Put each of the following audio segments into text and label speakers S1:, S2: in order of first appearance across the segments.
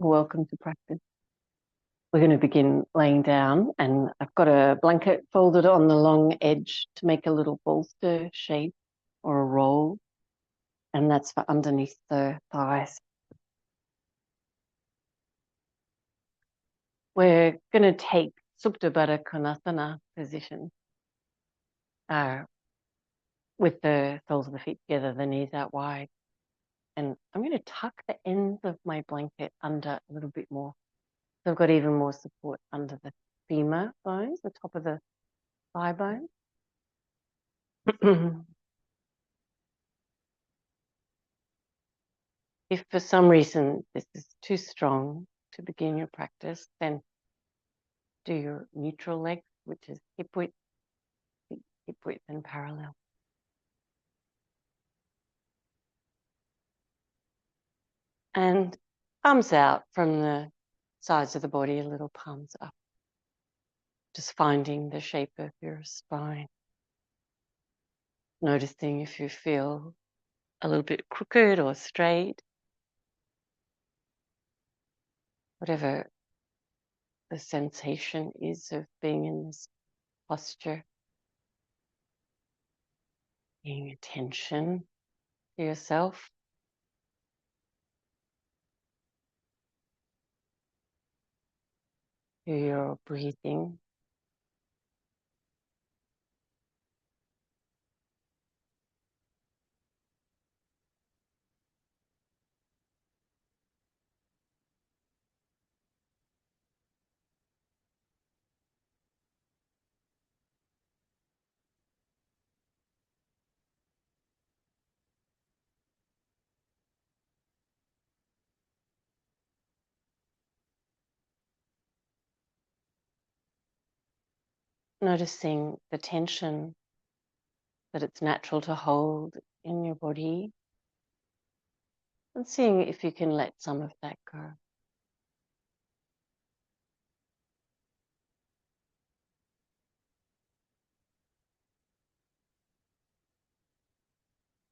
S1: Welcome to practice. We're going to begin laying down, and I've got a blanket folded on the long edge to make a little bolster shape or a roll, and that's for underneath the thighs. We're going to take Supta Baddha Konasana position with the soles of the feet together, the knees out wide. And I'm going to tuck the ends of my blanket under a little bit more. So I've got even more support under the femur bones, the top of the thigh bone. If for some reason this is too strong to begin your practice, then do your neutral leg, which is hip width and parallel. And palms out from the sides of the body, a little palms up. Just finding the shape of your spine. Noticing if you feel a little bit crooked or straight. Whatever the sensation is of being in this posture. Paying attention to yourself. To your breathing. Noticing the tension that it's natural to hold in your body and seeing if you can let some of that go.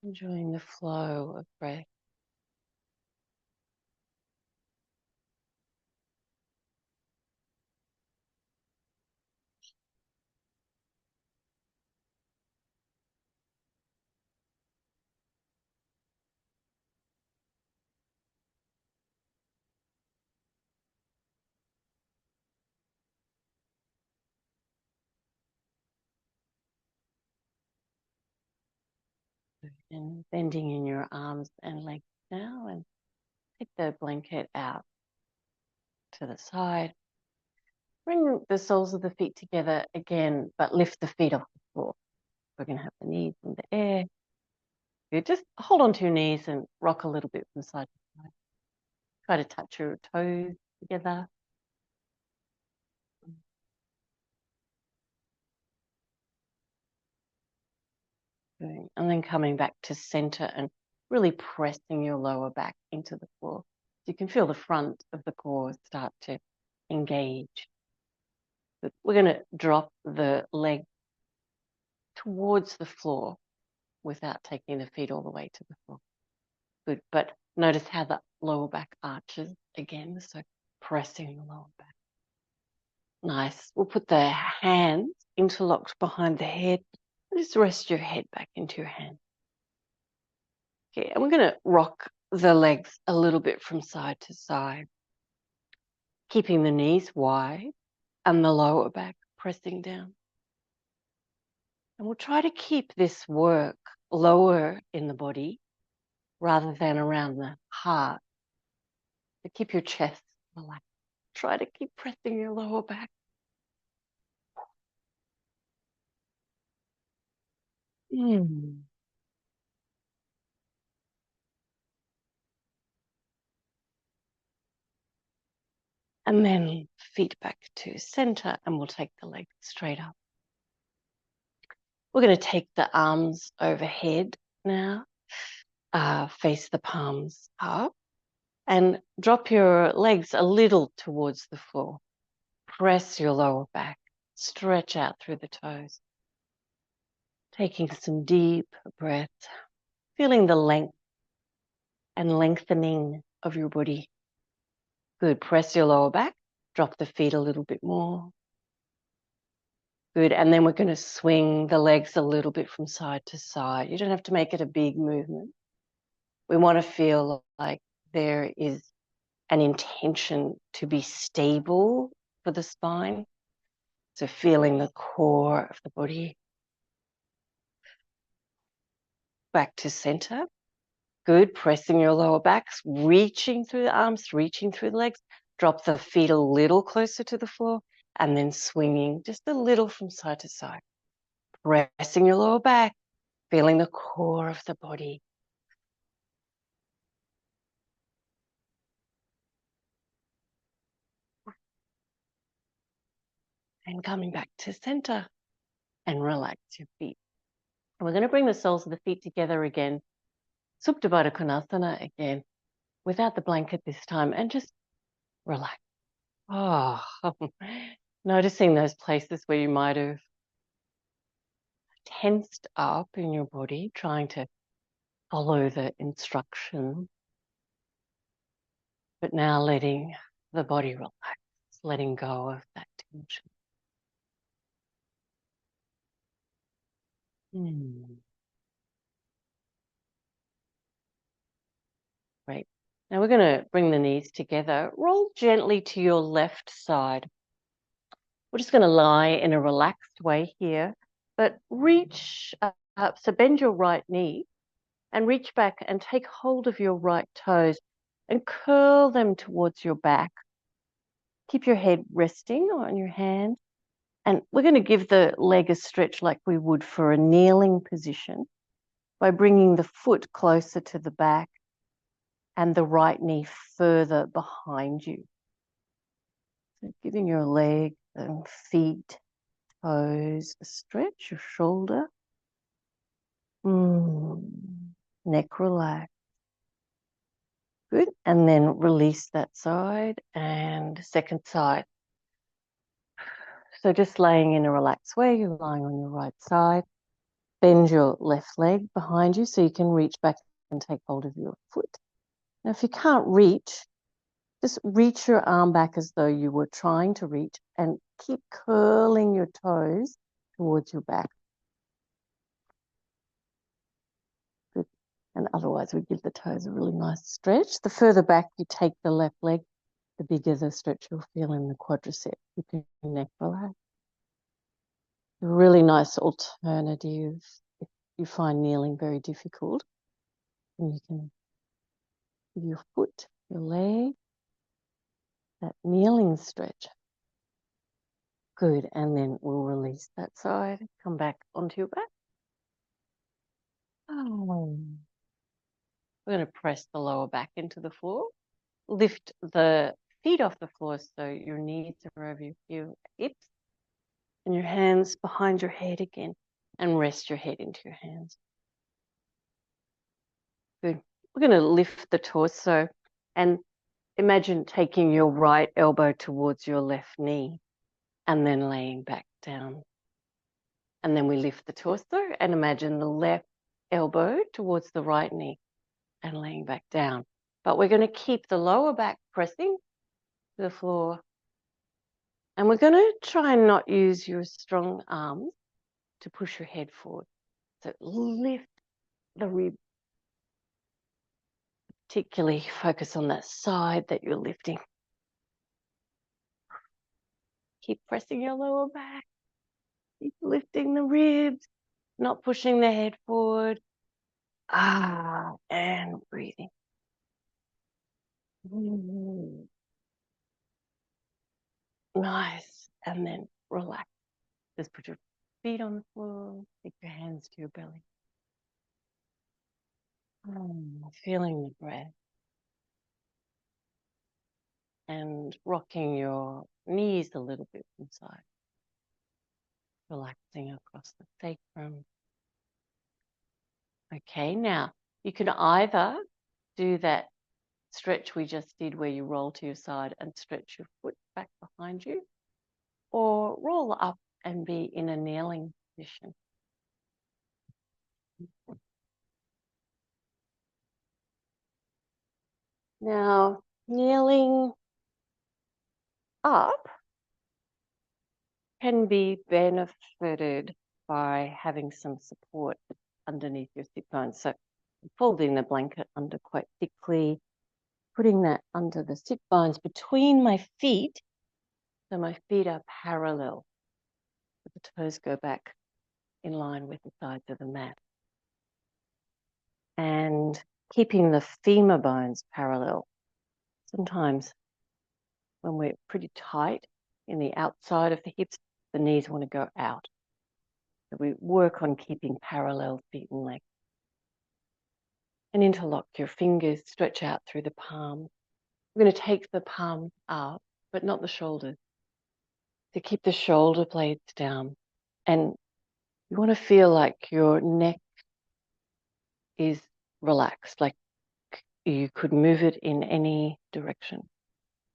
S1: Enjoying the flow of breath. And bending in your arms and legs now, and take the blanket out to the side. Bring the soles of the feet together again, but lift the feet off the floor. We're going to have the knees in the air. You just hold on to your knees and rock a little bit from side to side. Try to touch your toes together. And then coming back to center and really pressing your lower back into the floor. You can feel the front of the core start to engage. But we're going to drop the leg towards the floor without taking the feet all the way to the floor. Good, but notice how the lower back arches again, so pressing the lower back. Nice. We'll put the hands interlocked behind the head. Just rest your head back into your hand. Okay, and we're going to rock the legs a little bit from side to side, keeping the knees wide and the lower back pressing down. And we'll try to keep this work lower in the body rather than around the heart. To keep your chest relaxed. Try to keep pressing your lower back. And then feet back to center, and we'll take the legs straight up. We're going to take the arms overhead now, face the palms up, and drop your legs a little towards the floor. Press your lower back, stretch out through the toes. Taking some deep breaths, feeling the length and lengthening of your body. Good. Press your lower back. Drop the feet a little bit more. Good. And then we're going to swing the legs a little bit from side to side. You don't have to make it a big movement. We want to feel like there is an intention to be stable for the spine. So feeling the core of the body. Back to center. Good. Pressing your lower backs, reaching through the arms, reaching through the legs. Drop the feet a little closer to the floor and then swinging just a little from side to side. Pressing your lower back, feeling the core of the body. And coming back to center and relax your feet. And we're going to bring the soles of the feet together again. Supta Baddha Konasana again, without the blanket this time, and just relax. Oh, noticing those places where you might have tensed up in your body, trying to follow the instruction, but now letting the body relax, letting go of that tension. Great. Now we're going to bring the knees together. Roll gently to your left side. We're just going to lie in a relaxed way here, but reach up. So bend your right knee and reach back and take hold of your right toes and curl them towards your back. Keep your head resting on your hand. And we're going to give the leg a stretch like we would for a kneeling position by bringing the foot closer to the back and the right knee further behind you. So giving your leg and feet, toes a stretch, your shoulder. Neck relax. Good. And then release that side and second side. So just laying in a relaxed way, you're lying on your right side. Bend your left leg behind you so you can reach back and take hold of your foot. Now, if you can't reach, just reach your arm back as though you were trying to reach and keep curling your toes towards your back. Good. And otherwise, we give the toes a really nice stretch. The further back you take the left leg, the bigger the stretch you'll feel in the quadricep. Keep your neck relaxed. A really nice alternative if you find kneeling very difficult. And you can give your foot, your leg, that kneeling stretch. Good. And then we'll release that side. Come back onto your back. We're going to press the lower back into the floor. Lift the feet off the floor so your knees are over your hips. And your hands behind your head again. And rest your head into your hands. Good. We're going to lift the torso and imagine taking your right elbow towards your left knee and then laying back down. And then we lift the torso and imagine the left elbow towards the right knee and laying back down. But we're going to keep the lower back pressing to the floor. And we're going to try and not use your strong arms to push your head forward. So lift the rib. Particularly focus on that side that you're lifting. Keep pressing your lower back. Keep lifting the ribs, not pushing the head forward. And breathing. Nice. And then relax. Just put your feet on the floor. Take your hands to your belly. Feeling the breath. And rocking your knees a little bit inside. Relaxing across the sacrum. Okay, now you can either do that stretch we just did where you roll to your side and stretch your foot back behind you, or roll up and be in a kneeling position. Now, kneeling up can be benefited by having some support underneath your sit bones. So folding the blanket under quite thickly, putting that under the sit bones between my feet, so my feet are parallel, but the toes go back in line with the sides of the mat. And keeping the femur bones parallel. Sometimes when we're pretty tight in the outside of the hips, the knees want to go out. So we work on keeping parallel feet and legs. And interlock your fingers, stretch out through the palms. We're going to take the palms up, but not the shoulders. To keep the shoulder blades down. And you want to feel like your neck is relaxed, like you could move it in any direction.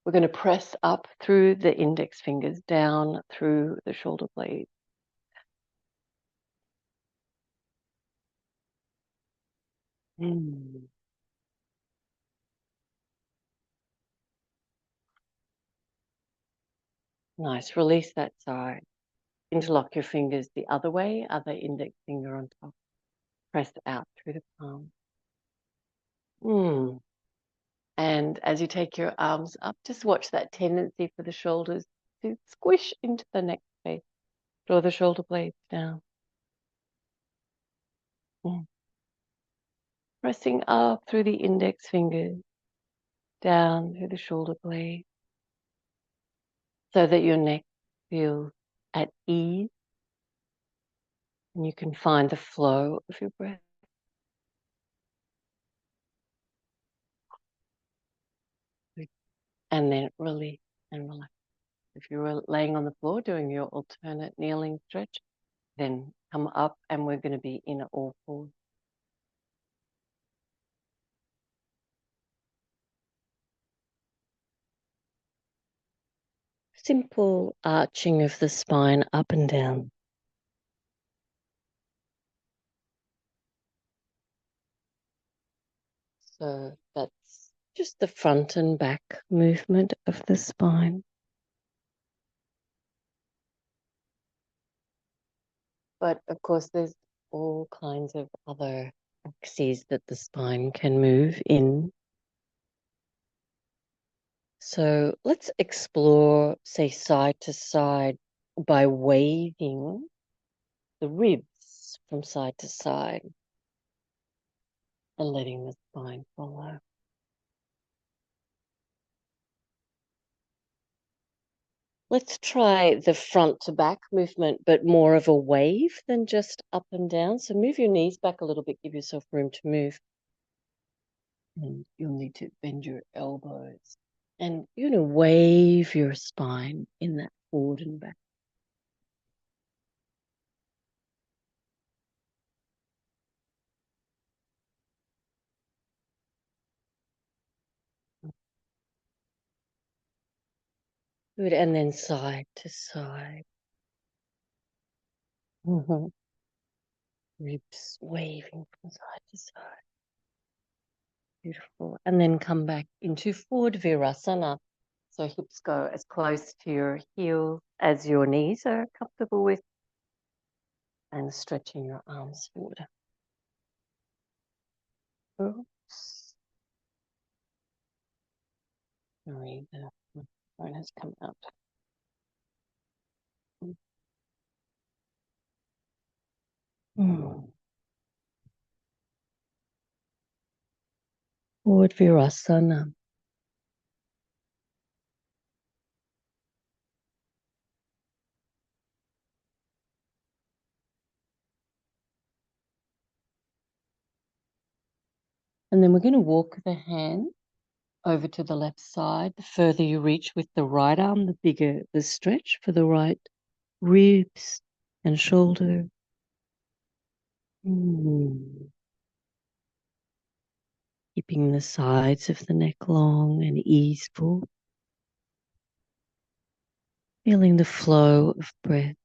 S1: We're going to press up through the index fingers, down through the shoulder blades. Nice. Release that side. Interlock your fingers the other way, other index finger on top. Press out through the palm. And as you take your arms up, just watch that tendency for the shoulders to squish into the neck space. Draw the shoulder blades down. Pressing up through the index fingers, down through the shoulder blade, so that your neck feels at ease and you can find the flow of your breath. And then release and relax. If you're laying on the floor doing your alternate kneeling stretch, then come up and we're going to be in all fours. Simple arching of the spine up and down. So that's just the front and back movement of the spine. But of course, there's all kinds of other axes that the spine can move in. So let's explore, say, side to side by waving the ribs from side to side and letting the spine follow. Let's try the front to back movement, but more of a wave than just up and down. So move your knees back a little bit, give yourself room to move. And you'll need to bend your elbows. And you're going to wave your spine in that forward and back. Good. And then side to side. Ribs waving from side to side. Beautiful. And then come back into forward virasana. So hips go as close to your heels as your knees are comfortable with. And stretching your arms forward. Oops. Sorry, the microphone has come out. Forward virasana. And then we're going to walk the hand over to the left side. The further you reach with the right arm, the bigger the stretch for the right ribs and shoulder. Keeping the sides of the neck long and easeful. Feeling the flow of breath.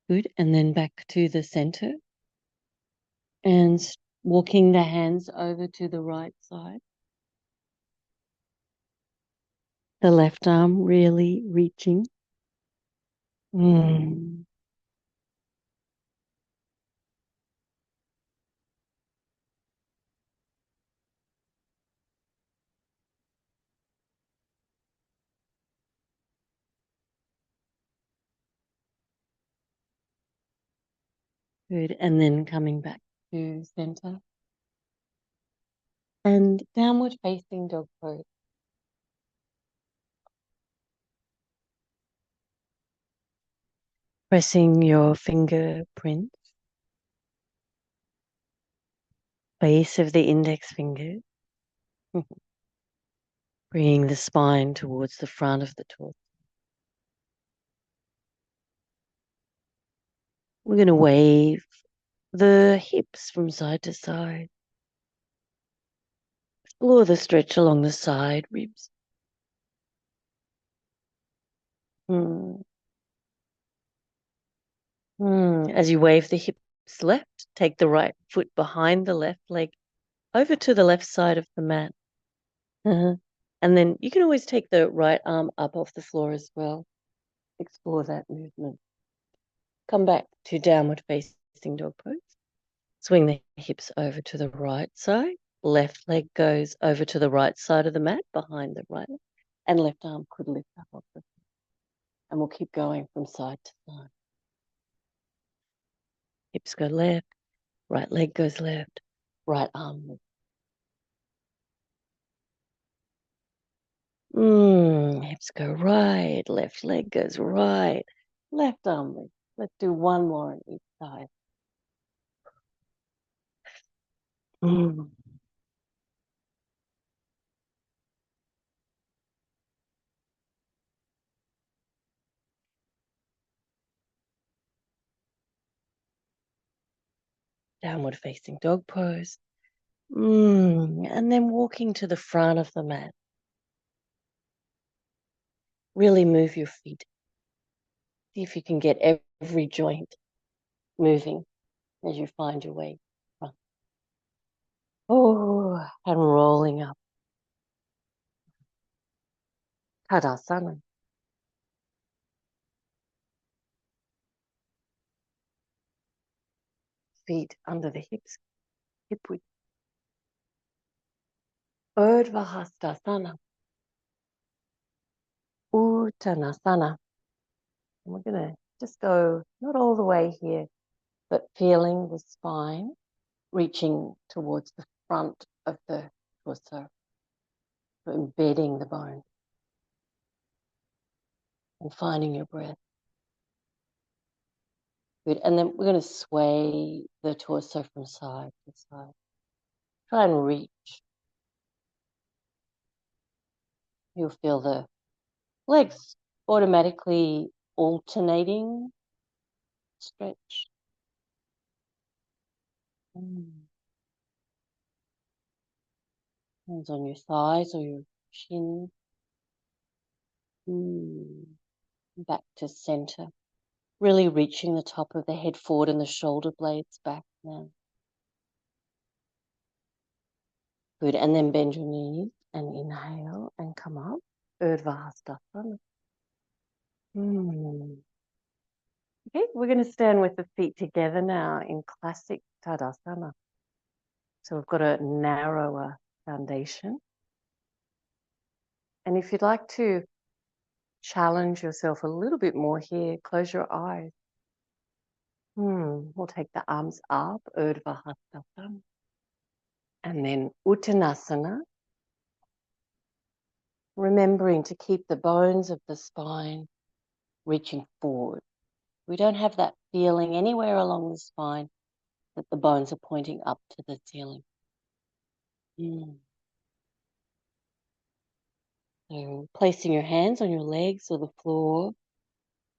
S1: Good. And then back to the center. And walking the hands over to the right side. The left arm really reaching. Mm. Good. And then coming back to center. And downward facing dog pose. Pressing your fingerprint, base of the index finger, bringing the spine towards the front of the torso. We're going to wave the hips from side to side. Explore the stretch along the side ribs. Mm. As you wave the hips left, take the right foot behind the left leg over to the left side of the mat. And then you can always take the right arm up off the floor as well. Explore that movement. Come back to downward facing dog pose. Swing the hips over to the right side. Left leg goes over to the right side of the mat behind the right leg. And left arm could lift up off the floor. And we'll keep going from side to side. Hips go left, right leg goes left, right arm lifts. Hips go right, left leg goes right, left arm lifts. Let's do one more on each side. Downward facing dog pose. And then walking to the front of the mat. Really move your feet. See if you can get every joint moving as you find your way front. Oh, and rolling up. Tadasana. Feet under the hips, hip width. Urdhva Uttanasana. And we're going to just go not all the way here, but feeling the spine reaching towards the front of the torso, so embedding the bone and finding your breath. Good. And then we're going to sway the torso from side to side. Try and reach. You'll feel the legs automatically alternating stretch. Hands on your thighs or your shin. Back to center. Really reaching the top of the head forward and the shoulder blades back now. Good. And then bend your knees and inhale and come up. Urdhva Hastasana. Okay, we're going to stand with the feet together now in classic Tadasana. So we've got a narrower foundation. And if you'd like to challenge yourself a little bit more here, close your eyes. We'll take the arms up, Urdhva Hastasana. And then Uttanasana. Remembering to keep the bones of the spine reaching forward. We don't have that feeling anywhere along the spine that the bones are pointing up to the ceiling. So placing your hands on your legs or the floor,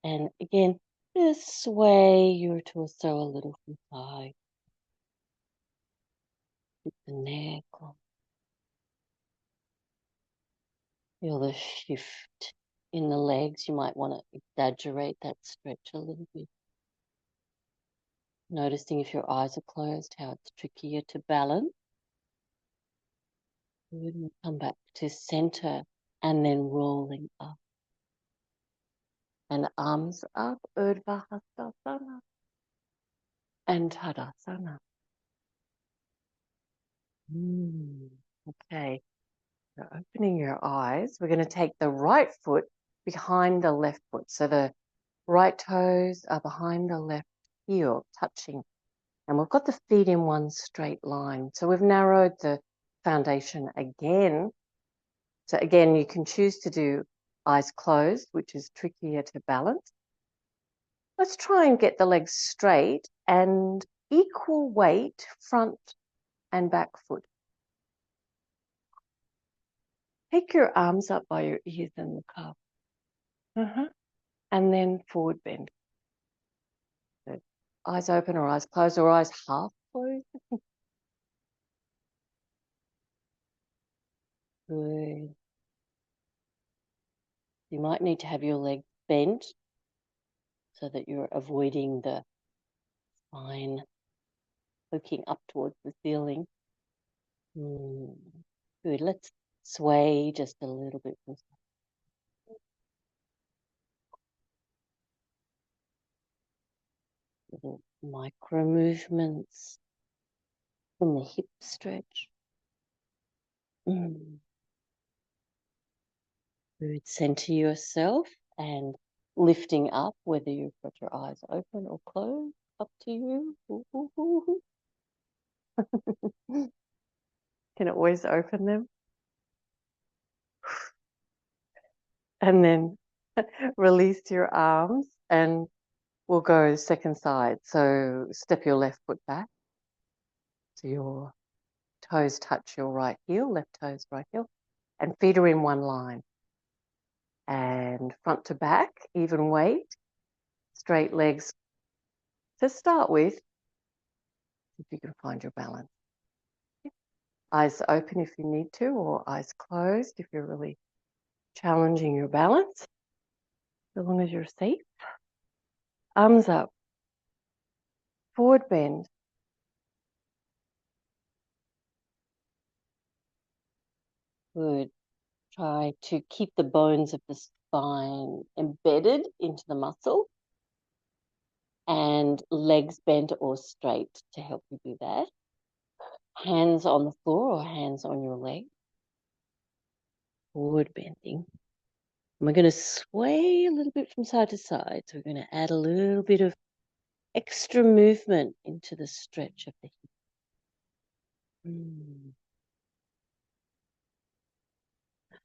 S1: and again, just sway your torso a little from side. Keep the neck on. Feel the shift in the legs. You might want to exaggerate that stretch a little bit. Noticing if your eyes are closed, how it's trickier to balance. Good. We'll come back to center and then rolling up. And arms up, Urdhva Hastasana and Tadasana. Okay, so opening your eyes. We're going to take the right foot behind the left foot. So the right toes are behind the left heel, touching. And we've got the feet in one straight line. So we've narrowed the foundation again. So again, you can choose to do eyes closed, which is trickier to balance. Let's try and get the legs straight and equal weight front and back foot. Take your arms up by your ears and the calf. And then forward bend. Good. Eyes open or eyes closed or eyes half closed. Good. You might need to have your legs bent so that you're avoiding the spine poking up towards the ceiling. Good. Let's sway just a little bit. Little micro movements in the hip stretch. Good. Center yourself and lifting up, whether you've got your eyes open or closed, up to you. Can always open them. And then release your arms and we'll go second side. So step your left foot back. So your toes touch your right heel, left toes, right heel, and feet are in one line. And front to back, even weight, straight legs to start with, if you can find your balance. Eyes open if you need to, or eyes closed if you're really challenging your balance, as long as you're safe. Arms up, forward bend. Good. Try to keep the bones of the spine embedded into the muscle and legs bent or straight to help you do that. Hands on the floor or hands on your leg. Forward bending. And we're going to sway a little bit from side to side. So we're going to add a little bit of extra movement into the stretch of the hip.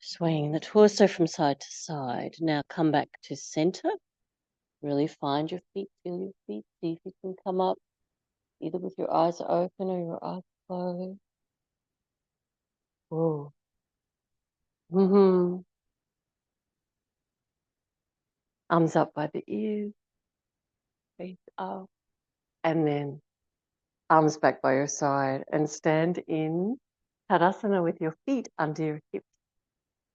S1: Swaying the torso from side to side. Now come back to center. Really find your feet, feel your feet. See if you can come up either with your eyes open or your eyes closed. Whoa. Arms up by the ears. Face up. And then arms back by your side and stand in Tadasana with your feet under your hips,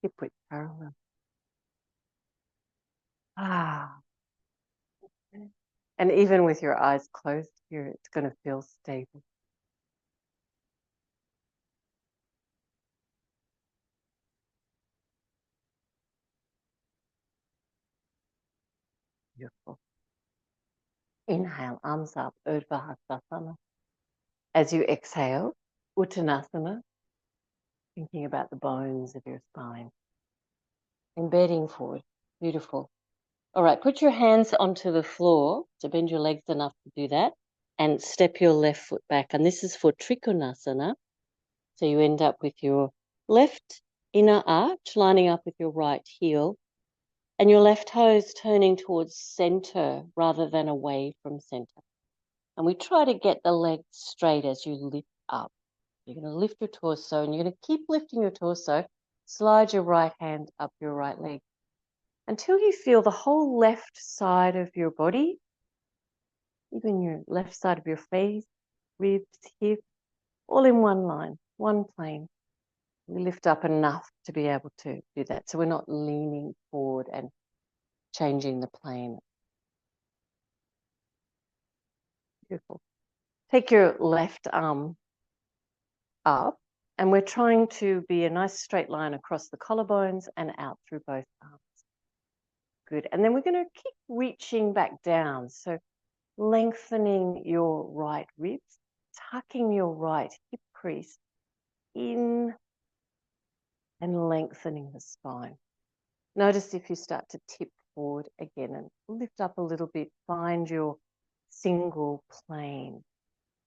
S1: hip width parallel. And even with your eyes closed here, it's going to feel stable. Beautiful. Inhale, arms up, Urdhva Hastasana. As you exhale, Uttanasana, thinking about the bones of your spine. Embedding forward. Beautiful. All right, put your hands onto the floor, so bend your legs enough to do that, and step your left foot back. And this is for Trikonasana. So you end up with your left inner arch lining up with your right heel, and your left toes turning towards center rather than away from center. And we try to get the legs straight as you lift up. You're going to lift your torso, and you're going to keep lifting your torso. Slide your right hand up your right leg until you feel the whole left side of your body, even your left side of your face, ribs, hips, all in one line, one plane. We lift up enough to be able to do that. So we're not leaning forward and changing the plane. Beautiful. Take your left arm up And we're trying to be a nice straight line across the collarbones and out through both arms. Good. And then we're going to keep reaching back down. So lengthening your right ribs, tucking your right hip crease in and lengthening the spine. Notice if you start to tip forward again and lift up a little bit, find your single plane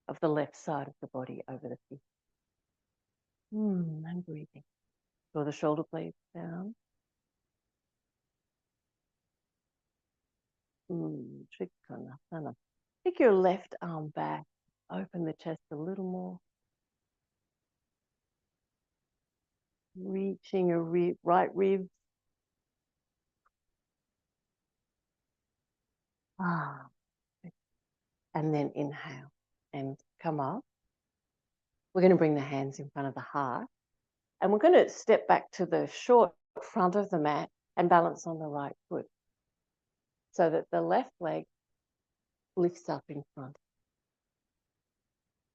S1: of the left side of the body over the feet. And breathing. Draw the shoulder blades down. Trikonasana. Take your left arm back. Open the chest a little more. Reaching your right ribs. And then inhale and come up. We're going to bring the hands in front of the heart. And we're going to step back to the short front of the mat and balance on the right foot so that the left leg lifts up in front.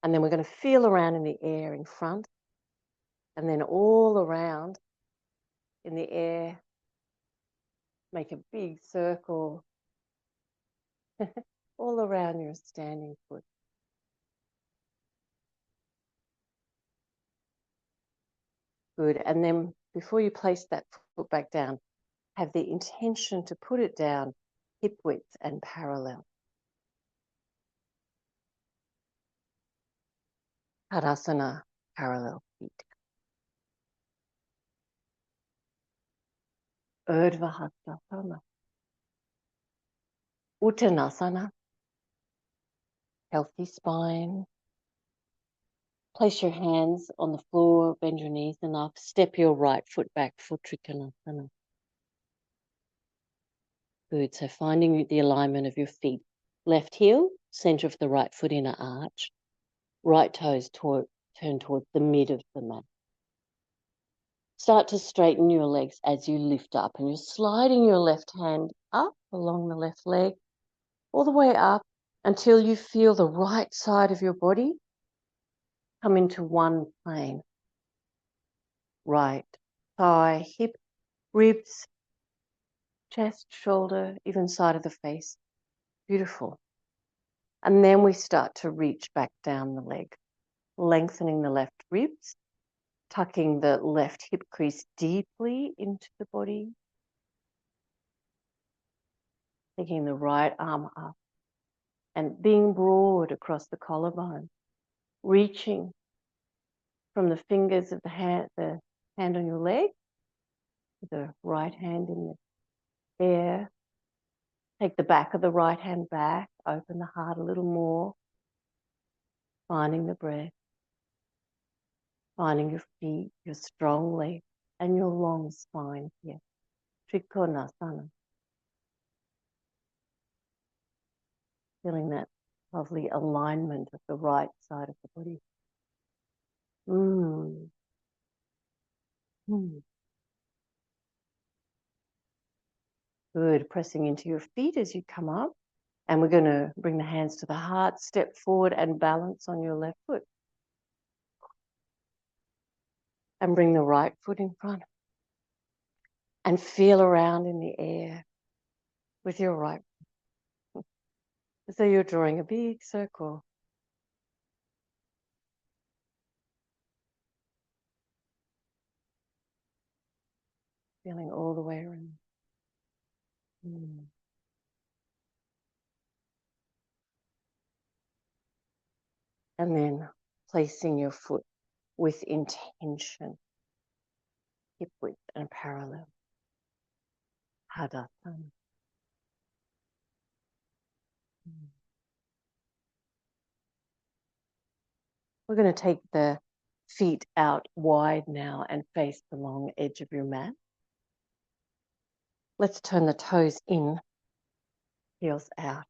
S1: And then we're going to feel around in the air in front and then all around in the air. Make a big circle all around your standing foot. Good. And then before you place that foot back down, have the intention to put it down hip width and parallel. Tadasana, parallel feet. Urdhva Hastasana. Uttanasana, healthy spine. Place your hands on the floor, bend your knees enough, step your right foot back for Trikonasana. Good, so finding the alignment of your feet. Left heel, center of the right foot inner arch. Right toes turn towards the mid of the mat. Start to straighten your legs as you lift up and you're sliding your left hand up along the left leg, all the way up until you feel the right side of your body come into one plane. Right thigh, hip, ribs, chest, shoulder, even side of the face. Beautiful. And then we start to reach back down the leg, lengthening the left ribs, tucking the left hip crease deeply into the body, taking the right arm up and being broad across the collarbone, reaching from the fingers of the hand on your leg, the right hand in the air. Take the back of the right hand back, open the heart a little more, finding the breath, finding your feet, your strong legs, and your long spine here. Trikonasana. Feeling that lovely alignment of the right side of the body. Good. Pressing into your feet as you come up. And we're going to bring the hands to the heart, step forward and balance on your left foot. And bring the right foot in front. And feel around in the air with your right foot. So you're drawing a big circle. Feeling all the way around. And then placing your foot with intention, hip width and parallel. Hadasana. We're going to take the feet out wide now and face the long edge of your mat. Let's turn the toes in, heels out.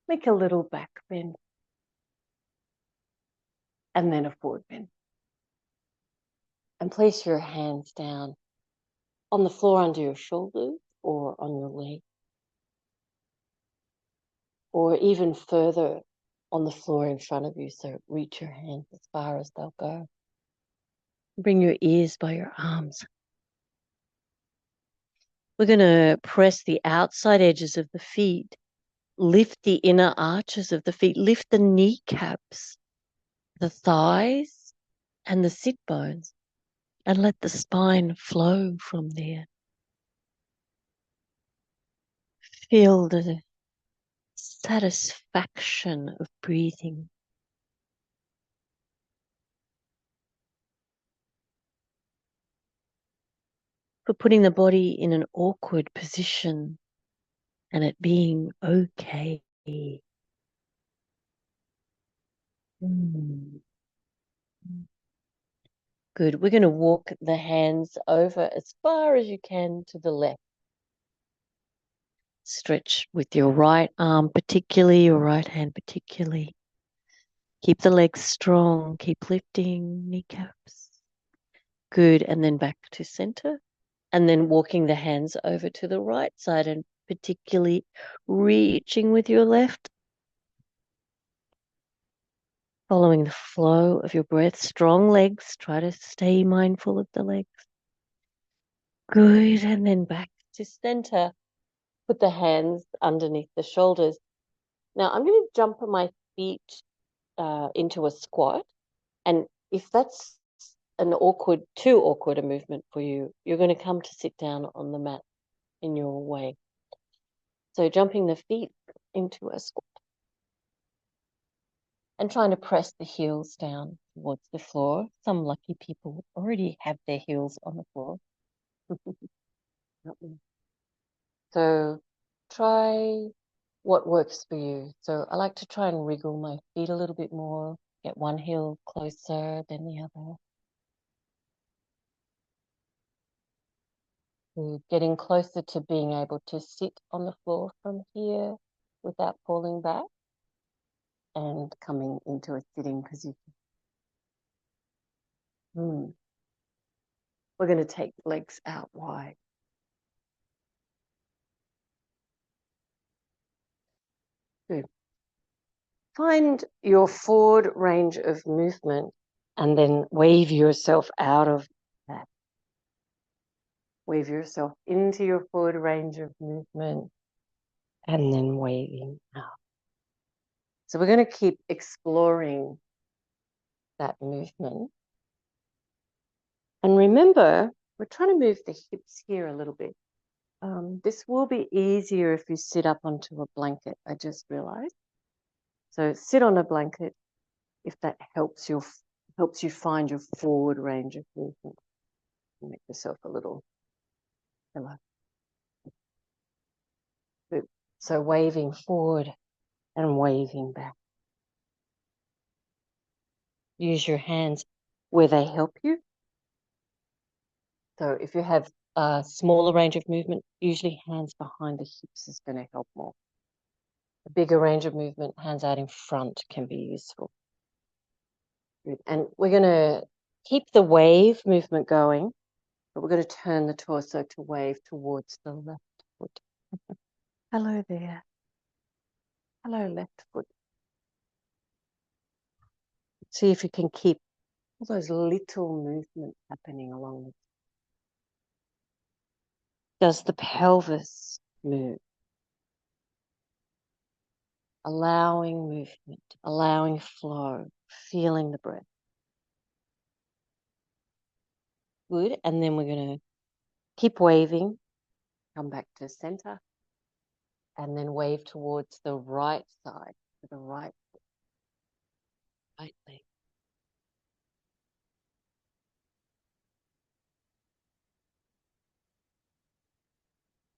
S1: Make a little back bend. And then a forward bend. And place your hands down on the floor under your shoulders or on your leg. Or even further on the floor in front of you, so reach your hands as far as they'll go. Bring your ears by your arms. We're going to press the outside edges of the feet. Lift the inner arches of the feet. Lift the kneecaps, the thighs, and the sit bones. And let the spine flow from there. Feel the satisfaction of breathing. For putting the body in an awkward position and it being okay. Mm. Good. We're going to walk the hands over as far as you can to the left. Stretch with your right arm particularly, your right hand particularly. Keep the legs strong. Keep lifting kneecaps. Good. And then back to center. And then walking the hands over to the right side and particularly reaching with your left. Following the flow of your breath. Strong legs. Try to stay mindful of the legs. Good. And then back to center. Put the hands underneath the shoulders. Now I'm going to jump on my feet into a squat. And if that's too awkward a movement for you, you're going to come to sit down on the mat in your way. So jumping the feet into a squat and trying to press the heels down towards the floor. Some lucky people already have their heels on the floor. So try what works for you. So I like to try and wriggle my feet a little bit more, get one heel closer than the other. Good. Getting closer to being able to sit on the floor from here without falling back and coming into a sitting position. We're going to take the legs out wide. Good. Find your forward range of movement and then wave yourself out of that. Wave yourself into your forward range of movement and then waving out. So we're going to keep exploring that movement. And remember, we're trying to move the hips here a little bit. This will be easier if you sit up onto a blanket, I just realized. So sit on a blanket if that helps you find your forward range of movement. Make yourself a little pillow. Good. So waving forward and waving back. Use your hands where they help you. So if you have a smaller range of movement, usually hands behind the hips is going to help more. A bigger range of movement, hands out in front can be useful. Good. And we're going to keep the wave movement going, but we're going to turn the torso to wave towards the left foot. Hello there. Hello, left foot. See if you can keep all those little movements happening along with. Does the pelvis move? Allowing movement, allowing flow, feeling the breath. Good. And then we're going to keep waving, come back to center, and then wave towards the right side, to the right leg.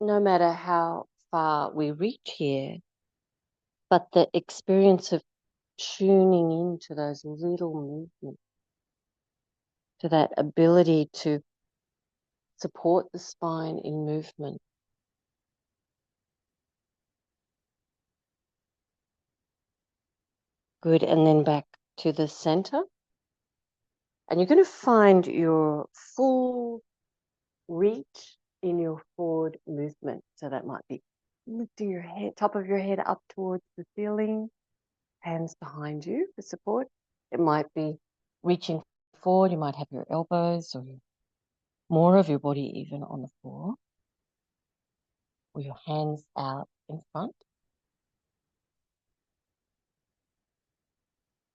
S1: No matter how far we reach here, but the experience of tuning into those little movements, to that ability to support the spine in movement. Good, and then back to the center. And you're going to find your full reach in your forward movement. So that might be lifting your head, top of your head up towards the ceiling, hands behind you for support. It might be reaching forward. You might have your elbows or more of your body even on the floor, or your hands out in front.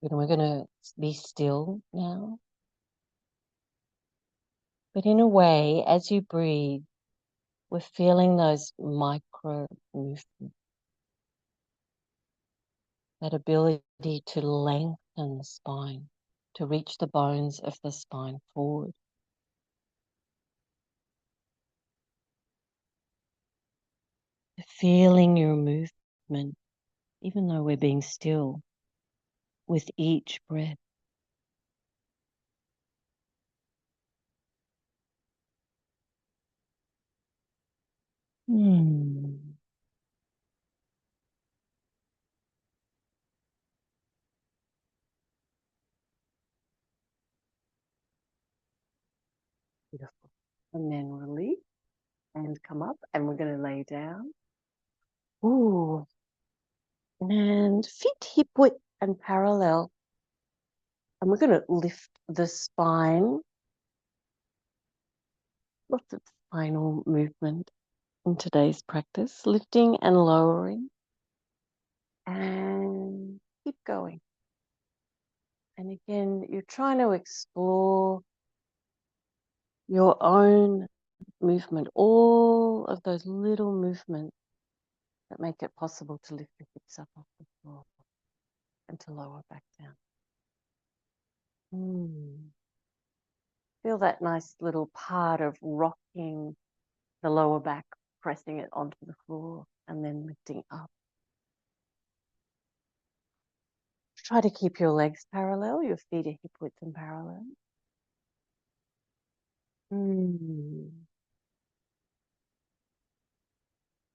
S1: And we're going to be still now. But in a way, as you breathe, we're feeling those micro movements, that ability to lengthen the spine, to reach the bones of the spine forward. Feeling your movement, even though we're being still, with each breath. Beautiful. And then release and come up, and we're going to lay down. Ooh. And feet hip width and parallel. And we're going to lift the spine. Lots of spinal movement in today's practice. Lifting and lowering. And keep going. And again, you're trying to explore your own movement, all of those little movements that make it possible to lift your hips up off the floor and to lower back down. Feel that nice little part of rocking the lower back, pressing it onto the floor and then lifting up. Try to keep your legs parallel, your feet are hip width and parallel.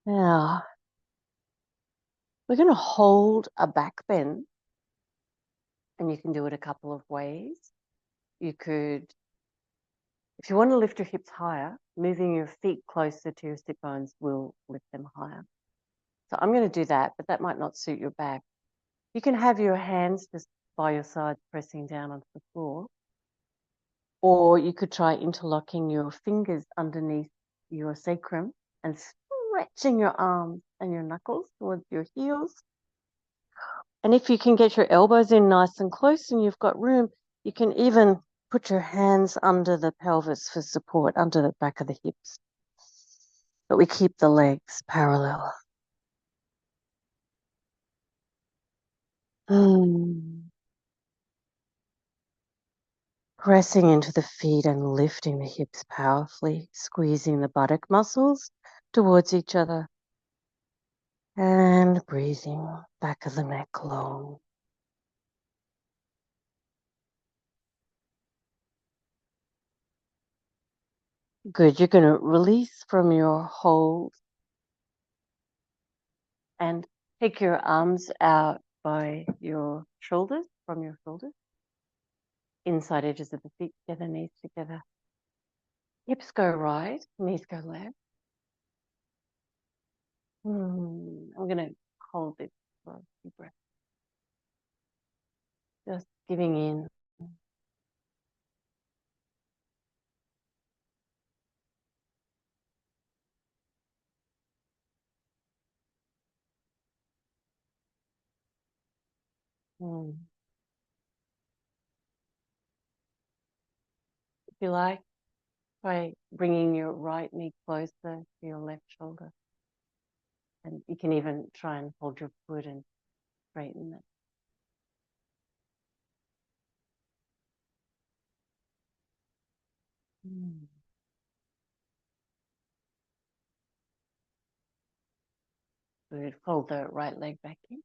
S1: Now, we're going to hold a back bend, and you can do it a couple of ways. You could, if you want to lift your hips higher, moving your feet closer to your sit bones will lift them higher. So I'm going to do that, but that might not suit your back. You can have your hands just by your sides pressing down onto the floor. Or you could try interlocking your fingers underneath your sacrum and stretching your arms and your knuckles towards your heels. And if you can get your elbows in nice and close and you've got room, you can even put your hands under the pelvis for support, under the back of the hips. But we keep the legs parallel. Pressing into the feet and lifting the hips powerfully, squeezing the buttock muscles towards each other. And breathing, back of the neck long. Good, you're going to release from your hold and take your arms out by your shoulders, from your shoulders. Inside edges of the feet together, knees together. Hips go right, knees go left. I'm going to hold this for a few breaths. Just giving in. If you like, try bringing your right knee closer to your left shoulder. And you can even try and hold your foot and straighten it. Good. Fold the right leg back in.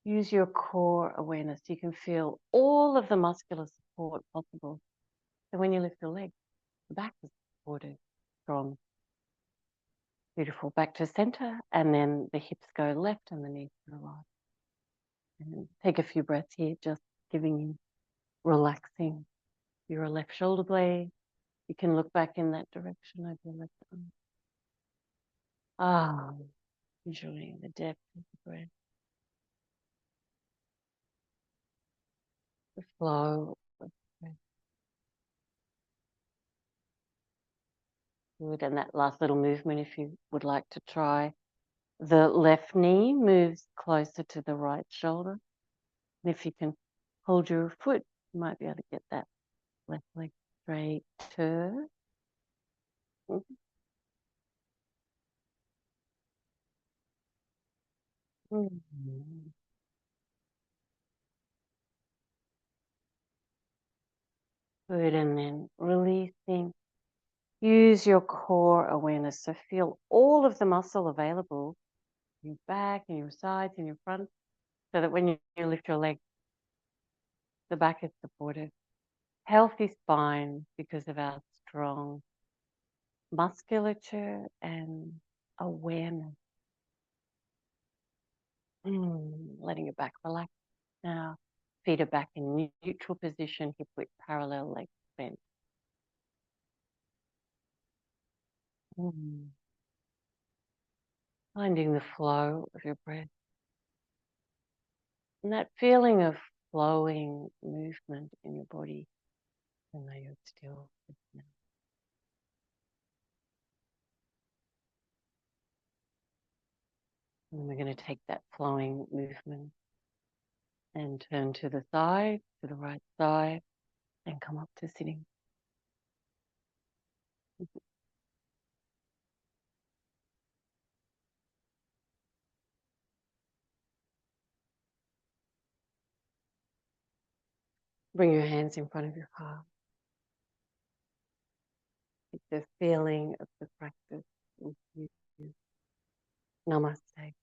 S1: Use your core awareness. You can feel all of the muscular support possible. So when you lift your leg, the back is supported, strong. Beautiful. Back to center, and then the hips go left and the knees go right. And take a few breaths here, just giving you, relaxing your left shoulder blade. You can look back in that direction of your left arm. Enjoying the depth of the breath. The flow of the breath. Good. And that last little movement, if you would like to try. The left knee moves closer to the right shoulder. And if you can hold your foot, you might be able to get that left leg straighter. Mhm. Good. And then releasing. Use your core awareness. So feel all of the muscle available in your back, in your sides, in your front, so that when you lift your leg, the back is supported. Healthy spine because of our strong musculature and awareness. Letting your back relax now. Feet are back in neutral position, hip width parallel, legs bent. Finding the flow of your breath. And that feeling of flowing movement in your body, even though you're still. And we're going to take that flowing movement and turn to the side, to the right side, and come up to sitting. Bring your hands in front of your heart. It's the feeling of the practice with you. Namaste.